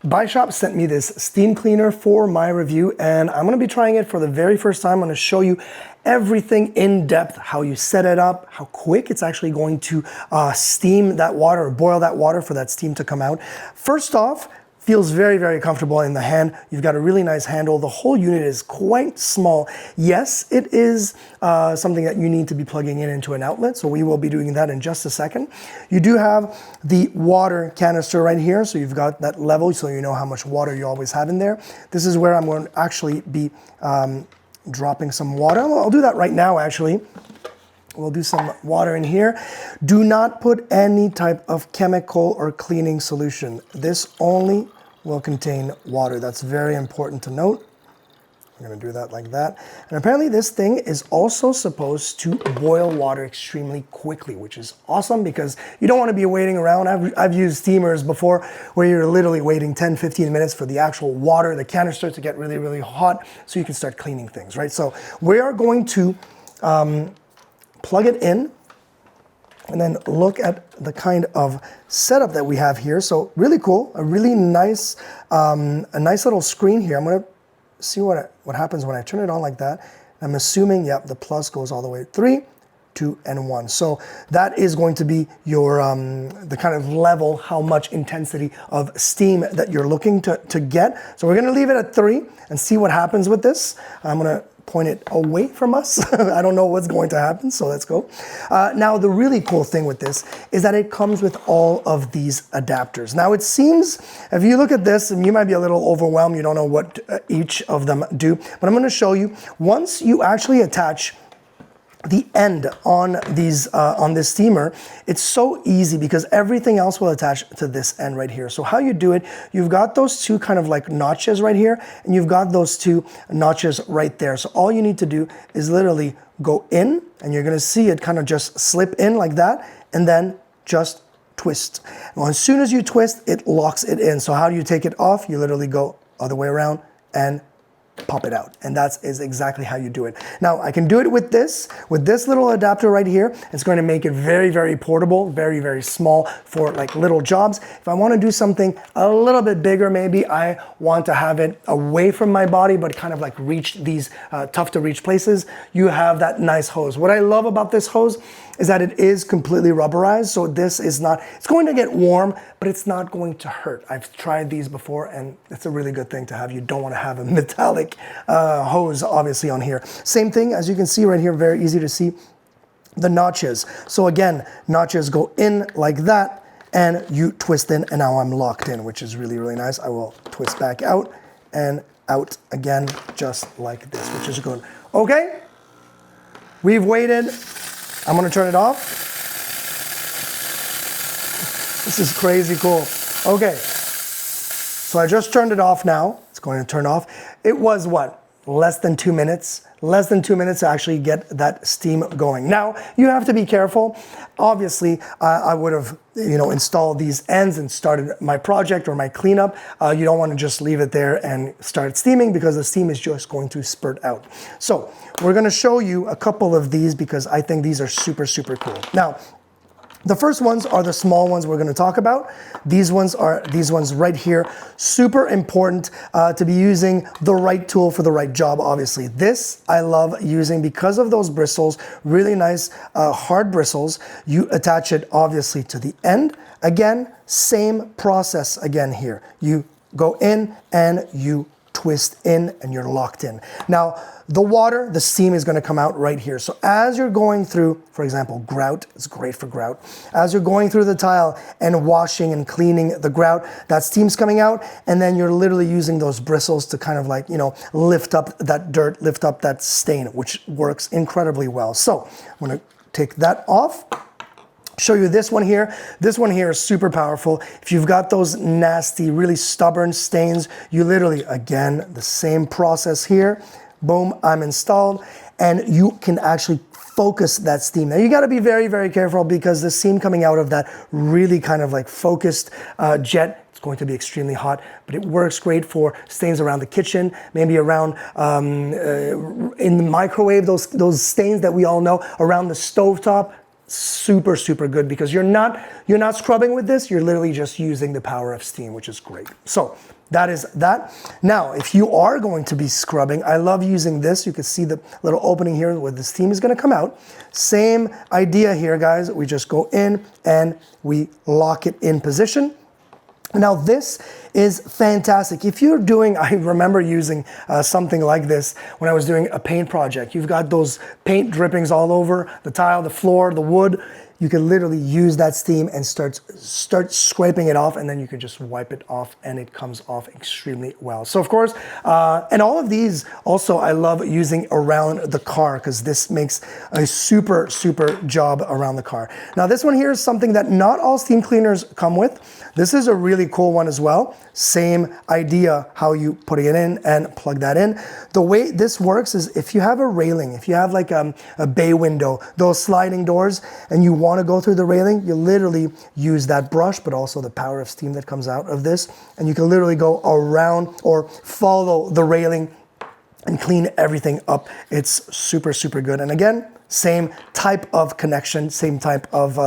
BuyShop sent me this steam cleaner for my review, and I'm gonna be trying it for the very first time. I'm gonna show you everything in depth, how you set it up, how quick it's actually going to steam that water or boil that water for that steam to come out. First off, feels very, very comfortable in the hand. You've got a really nice handle. The whole unit is quite small. Yes, it is something that you need to be plugging in into an outlet, so we will be doing that in just a second. You do have the water canister right here, so you've got that level so you know how much water you always have in there. This is where I'm going to actually be dropping some water. I'll do that right now, actually. We'll do some water in here. Do not put any type of chemical or cleaning solution. This only will contain water. That's very important to note. I'm gonna do that like that. And apparently this thing is also supposed to boil water extremely quickly, which is awesome because you don't wanna be waiting around. I've used steamers before where you're literally waiting 10, 15 minutes for the actual water, the canister to get really, really hot so you can start cleaning things, right? So we are going to plug it in and then look at the kind of setup that we have here. So really cool, a really nice, a nice little screen here. I'm gonna see what happens when I turn it on like that. I'm assuming, yep, the plus goes all the way 3, 2, and 1. So that is going to be your, the kind of level, how much intensity of steam that you're looking to get. So we're gonna leave it at 3 and see what happens with this. I'm gonna point it away from us. I don't know what's going to happen, so let's go. Now, the really cool thing with this is that it comes with all of these adapters. Now, it seems, if you look at this, and you might be a little overwhelmed, you don't know what each of them do, but I'm gonna show you. Once you actually attach the end on these on this steamer, it's so easy because everything else will attach to this end right here. So how you do it, you've got those two kind of like notches right here, and you've got those two notches right there. So all you need to do is literally go in, and you're gonna see it kind of just slip in like that, and then just twist. Well, as soon as you twist, it locks it in. So how do you take it off? You literally go other way around and pop it out, and that is exactly how you do it. Now, I can do it with this little adapter right here. It's going to make it very, very portable, very, very small for like little jobs. If I want to do something a little bit bigger, maybe I want to have it away from my body, but kind of like reach these tough to reach places, you have that nice hose. What I love about this hose is that it is completely rubberized, so this is not, it's going to get warm, but it's not going to hurt. I've tried these before, and it's a really good thing to have. You don't want to have a metallic hose, obviously, on here. Same thing, as you can see right here, very easy to see, the notches. So again, notches go in like that, and you twist in, and now I'm locked in, which is really, really nice. I will twist back out, and out again, just like this, which is good. Okay, we've waited. I'm gonna turn it off. This is crazy cool. Okay, so I just turned it off now. It's going to turn off. It was what, less than 2 minutes? Less than 2 minutes to actually get that steam going. Now, you have to be careful. Obviously, I would have, installed these ends and started my project or my cleanup. You don't want to just leave it there and start steaming because the steam is just going to spurt out. So we're going to show you a couple of these because I think these are super, super cool. Now, the first ones are the small ones we're going to talk about. These ones are these ones right here. Super important to be using the right tool for the right job, obviously. This I love using because of those bristles, really nice hard bristles. You attach it obviously to the end. Again, same process again here. You go in and you twist in and you're locked in. Now, the water, the steam is gonna come out right here. So as you're going through, for example, grout, it's great for grout. As you're going through the tile and washing and cleaning the grout, that steam's coming out, and then you're literally using those bristles to kind of like, lift up that dirt, lift up that stain, which works incredibly well. So I'm gonna take that off. Show you this one here. This one here is super powerful. If you've got those nasty, really stubborn stains, you literally, again, the same process here. Boom, I'm installed, and you can actually focus that steam. Now you gotta be very, very careful because the steam coming out of that really kind of like focused jet, it's going to be extremely hot, but it works great for stains around the kitchen, maybe around in the microwave, those stains that we all know, around the stovetop. super, super good because you're not scrubbing with this, you're literally just using the power of steam, which is great. So that is that. Now, if you are going to be scrubbing, I love using this. You can see the little opening here where the steam is gonna come out. Same idea here, guys. We just go in and we lock it in position. Now this is fantastic. If you're doing, I remember using something like this when I was doing a paint project. You've got those paint drippings all over the tile, the floor, the wood. You can literally use that steam and start scraping it off, and then you can just wipe it off and it comes off extremely well. So of course, and all of these also I love using around the car because this makes a super, super job around the car. Now this one here is something that not all steam cleaners come with. This is a really cool one as well. Same idea how you put it in and plug that in. The way this works is if you have a railing, if you have like a bay window, those sliding doors, and you want to go through the railing, you literally use that brush, but also the power of steam that comes out of this, and you can literally go around or follow the railing and clean everything up. It's super, super good. And again, same type of connection, same type of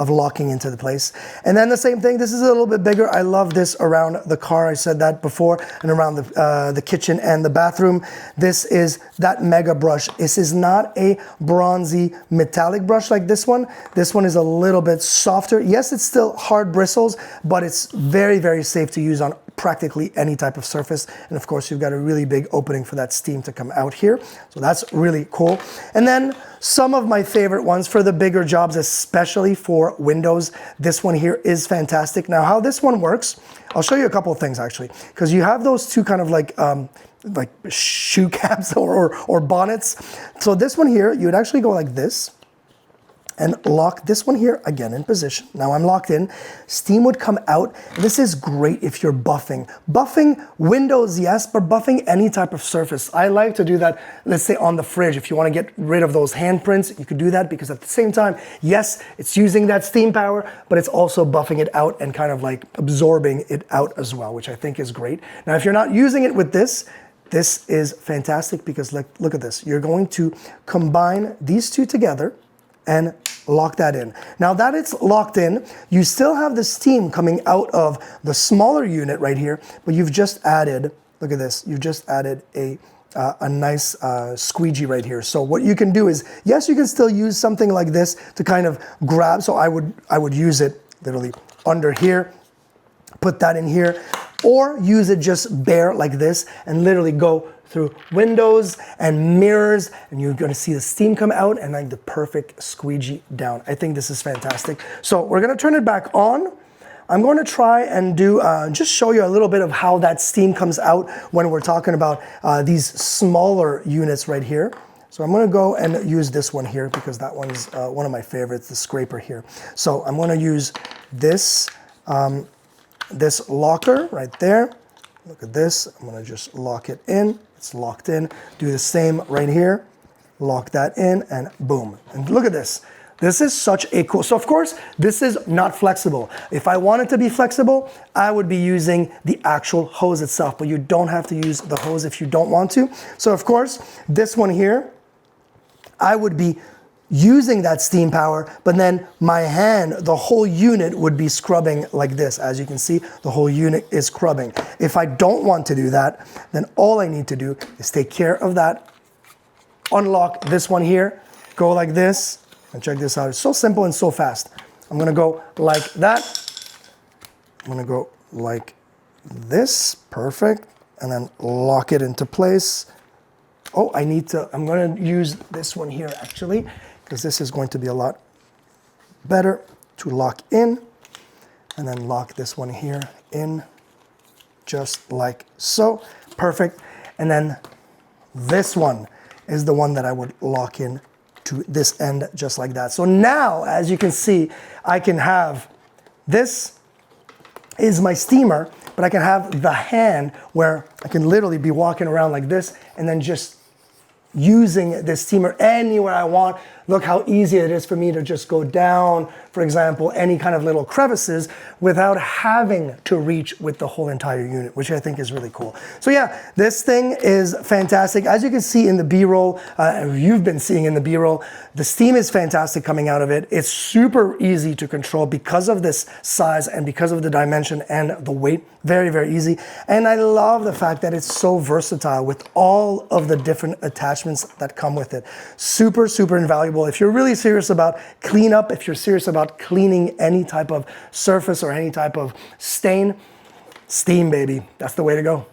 locking into the place. And then the same thing, this is a little bit bigger. I love this around the car, I said that before, and around the kitchen and the bathroom. This is that mega brush. This is not a bronzy metallic brush like this one. This one is a little bit softer. Yes, it's still hard bristles, but it's very, very safe to use on practically any type of surface. And of course, you've got a really big opening for that steam to come out here. So that's really cool. And then some of my favorite ones for the bigger jobs, especially for windows. This one here is fantastic. Now, how this one works, I'll show you a couple of things actually, because you have those two kind of like shoe caps or bonnets. So this one here, you would actually go like this and lock this one here again in position. Now I'm locked in. Steam would come out. This is great if you're buffing. Buffing windows, yes, but buffing any type of surface. I like to do that, let's say on the fridge. If you wanna get rid of those handprints, you could do that because at the same time, yes, it's using that steam power, but it's also buffing it out and kind of like absorbing it out as well, which I think is great. Now, if you're not using it with this is fantastic because look at this. You're going to combine these two together and lock that in. Now that it's locked in, you still have the steam coming out of the smaller unit right here, but you've just added, look at this, you've just added a nice squeegee right here. So what you can do is, yes, you can still use something like this to kind of grab. So I would use it literally under here, put that in here, or use it just bare like this and literally go through windows and mirrors, and you're gonna see the steam come out and like the perfect squeegee down. I think this is fantastic. So we're gonna turn it back on. I'm going to try and do, just show you a little bit of how that steam comes out when we're talking about these smaller units right here. So I'm gonna go and use this one here because that one's one of my favorites, the scraper here. So I'm gonna use this, this locker right there. Look at this, I'm gonna just lock it in. It's locked in. Do the same right here. Lock that in and boom. And look at this. This is such a cool, so of course, this is not flexible. If I wanted to be flexible, I would be using the actual hose itself, but you don't have to use the hose if you don't want to. So of course, this one here, I would be using that steam power, but then my hand, the whole unit would be scrubbing like this. As you can see, the whole unit is scrubbing. If I don't want to do that, then all I need to do is take care of that, unlock this one here, go like this, and check this out. It's so simple and so fast. I'm gonna go like that. I'm gonna go like this, perfect, and then lock it into place. Oh, I'm gonna use this one here actually, because this is going to be a lot better to lock in, and then lock this one here in just like so. Perfect. And then this one is the one that I would lock in to this end just like that. So now, as you can see, I can have, this is my steamer, but I can have the hand where I can literally be walking around like this and then just using this steamer anywhere I want. Look how easy it is for me to just go down, for example, any kind of little crevices without having to reach with the whole entire unit, which I think is really cool. So yeah, this thing is fantastic. As you can see in the B-roll, you've been seeing in the B-roll, the steam is fantastic coming out of it. It's super easy to control because of this size and because of the dimension and the weight. Very, very easy. And I love the fact that it's so versatile with all of the different attachments that come with it. Super, super invaluable. If you're really serious about cleanup, if you're serious about cleaning any type of surface or any type of stain, steam, baby. That's the way to go.